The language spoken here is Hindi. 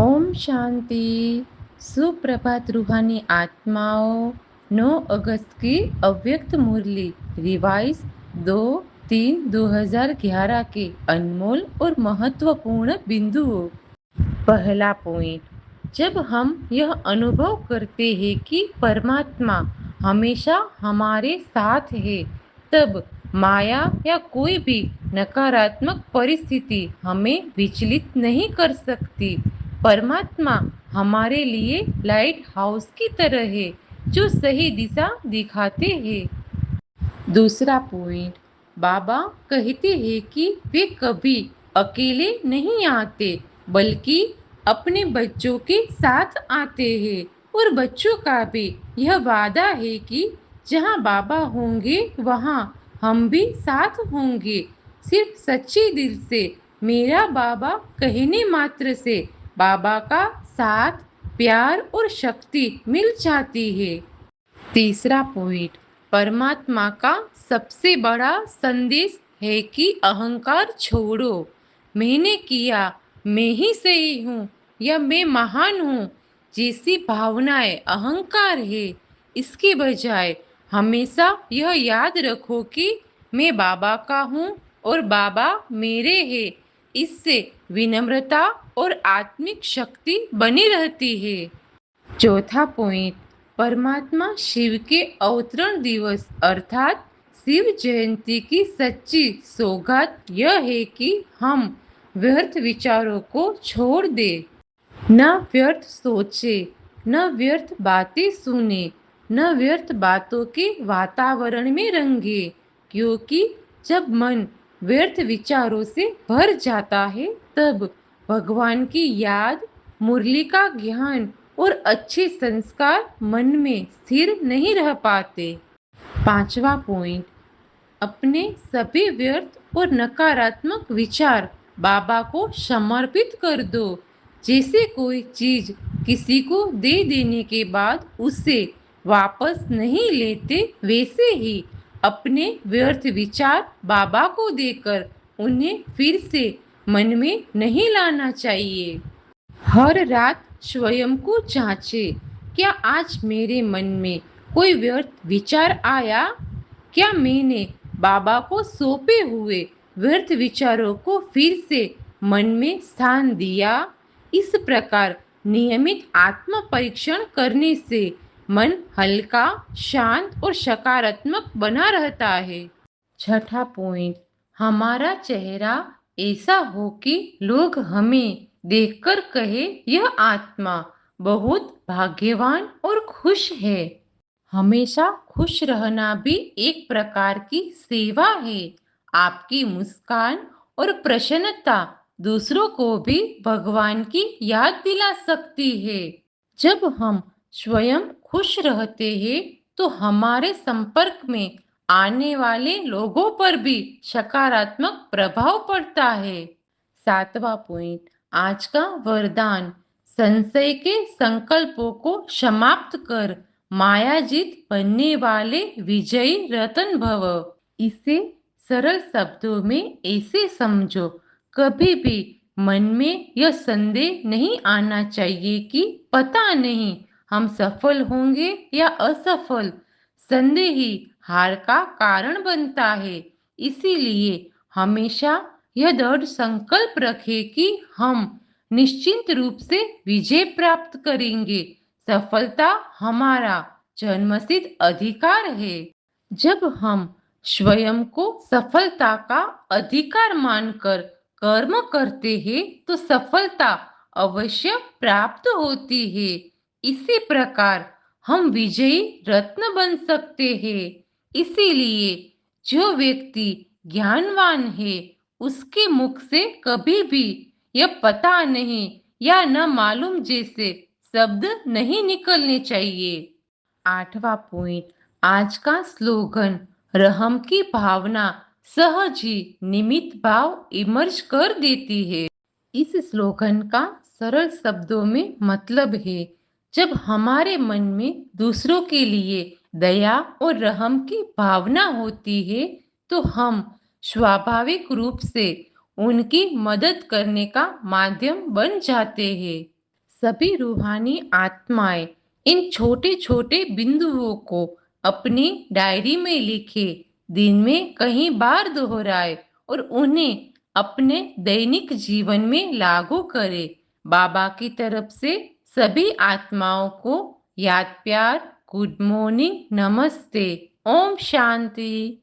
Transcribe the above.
ओम शांति। सुप्रभात रूहानी आत्माओं। 9 अगस्त की अव्यक्त मुरली रिवाइज 2-3-2011 के अनमोल और महत्वपूर्ण बिंदुओं। पहला पॉइंट, जब हम यह अनुभव करते हैं कि परमात्मा हमेशा हमारे साथ है, तब माया या कोई भी नकारात्मक परिस्थिति हमें विचलित नहीं कर सकती। परमात्मा हमारे लिए लाइट हाउस की तरह है जो सही दिशा दिखाते हैं। दूसरा पॉइंट, बाबा कहते हैं कि वे कभी अकेले नहीं आते, बल्कि अपने बच्चों के साथ आते हैं, और बच्चों का भी यह वादा है कि जहाँ बाबा होंगे वहाँ हम भी साथ होंगे। सिर्फ सच्चे दिल से मेरा बाबा कहने मात्र से बाबा का साथ, प्यार और शक्ति मिल जाती है। तीसरा पॉइंट, परमात्मा का सबसे बड़ा संदेश है कि अहंकार छोड़ो। मैंने किया, मैं ही सही हूँ या मैं महान हूँ जैसी भावनाएं अहंकार है। इसके बजाय हमेशा यह याद रखो कि मैं बाबा का हूँ और बाबा मेरे हैं। इससे विनम्रता और आत्मिक शक्ति बनी रहती है। चौथा पॉइंट, परमात्मा शिव के अवतरण दिवस अर्थात शिव जयंती की सच्ची सौगात यह है कि हम व्यर्थ विचारों को छोड़ दें। न व्यर्थ सोचे, न व्यर्थ बातें सुने, न व्यर्थ बातों के वातावरण में रंगे, क्योंकि जब मन व्यर्थ विचारों से भर जाता है तब भगवान की याद, मुरली का ज्ञान और अच्छे संस्कार मन में स्थिर नहीं रह पाते। पांचवा पॉइंट, अपने सभी व्यर्थ और नकारात्मक विचार बाबा को समर्पित कर दो। जैसे कोई चीज किसी को दे देने के बाद उसे वापस नहीं लेते, वैसे ही अपने व्यर्थ विचार बाबा को देकर उन्हें फिर से मन में नहीं लाना चाहिए। हर रात स्वयं को जांचे, क्या आज मेरे मन में कोई व्यर्थ विचार आया? क्या मैंने बाबा को सौंपे हुए व्यर्थ विचारों को फिर से मन में स्थान दिया? इस प्रकार नियमित आत्म परीक्षण करने से मन हल्का, शांत और सकारात्मक बना रहता है। छठा पॉइंट, हमारा चेहरा ऐसा हो कि लोग हमें देखकर कहे यह आत्मा बहुत भाग्यवान और खुश है। हमेशा खुश रहना भी एक प्रकार की सेवा है। आपकी मुस्कान और प्रसन्नता दूसरों को भी भगवान की याद दिला सकती है। जब हम स्वयं खुश रहते हैं तो हमारे संपर्क में आने वाले लोगों पर भी सकारात्मक प्रभाव पड़ता है। सातवां पॉइंट, आज का वरदान, संशय के संकल्पों को समाप्त कर मायाजीत बनने वाले विजयी रतन भव। इसे सरल शब्दों में ऐसे समझो, कभी भी मन में यह संदेह नहीं आना चाहिए कि पता नहीं हम सफल होंगे या असफल। संदेह ही हार का कारण बनता है। इसीलिए हमेशा यह दृढ़ संकल्प रखें कि हम निश्चित रूप से विजय प्राप्त करेंगे। सफलता हमारा जन्मसिद्ध अधिकार है। जब हम स्वयं को सफलता का अधिकार मानकर कर्म करते हैं तो सफलता अवश्य प्राप्त होती है। इसी प्रकार हम विजयी रत्न बन सकते हैं। इसीलिए जो व्यक्ति ज्ञानवान है उसके मुख से कभी भी यह पता नहीं या न मालूम जैसे शब्द नहीं निकलने चाहिए। आठवां पॉइंट, आज का स्लोगन, रहम की भावना सहज ही निमित्त भाव इमर्ज कर देती है। इस स्लोगन का सरल शब्दों में मतलब है, जब हमारे मन में दूसरों के लिए दया और रहम की भावना होती है तो हम स्वाभाविक रूप से उनकी मदद करने का माध्यम बन जाते हैं। सभी रूहानी आत्माएं इन छोटे छोटे बिंदुओं को अपनी डायरी में लिखे, दिन में कई बार दोहराए और उन्हें अपने दैनिक जीवन में लागू करे। बाबा की तरफ से सभी आत्माओं को याद प्यार, गुड मॉर्निंग, नमस्ते, ओम शांति।